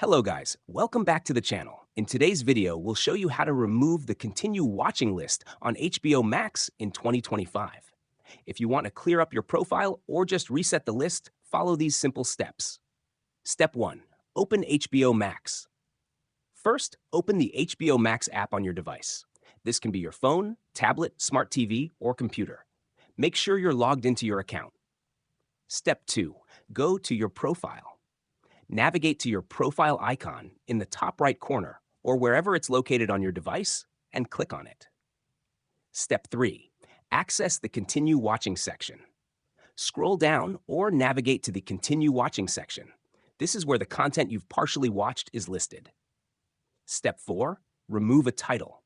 Hello guys, welcome back to the channel. In today's video, we'll show you how to remove the continue watching list on HBO Max in 2025. If you want to clear up your profile or just reset the list, follow these simple steps. Step 1. Open HBO Max. First, open the HBO Max app on your device. This can be your phone, tablet, smart TV, or computer. Make sure you're logged into your account. Step 2. Go to your profile. Navigate to your profile icon in the top right corner or wherever it's located on your device and click on it. Step 3. Access the Continue Watching section. Scroll down or navigate to the Continue Watching section. This is where the content you've partially watched is listed. Step 4. Remove a title.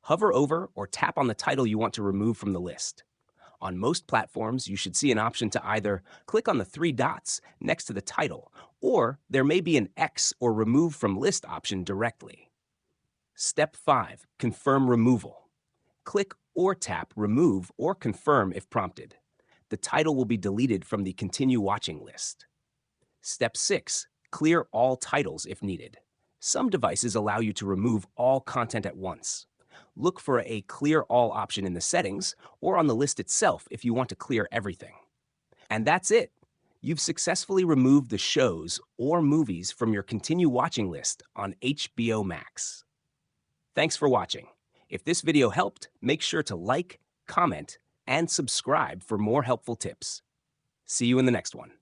Hover over or tap on the title you want to remove from the list. On most platforms, you should see an option to either click on the three dots next to the title, or there may be an X or Remove from List option directly. Step 5. Confirm removal. Click or tap Remove or Confirm if prompted. The title will be deleted from the Continue Watching list. Step 6. Clear all titles if needed. Some devices allow you to remove all content at once. Look for a Clear All option in the settings or on the list itself if you want to clear everything. And that's it. You've successfully removed the shows or movies from your Continue Watching list on HBO Max. Thanks for watching. If this video helped, make sure to like, comment, and subscribe for more helpful tips. See you in the next one.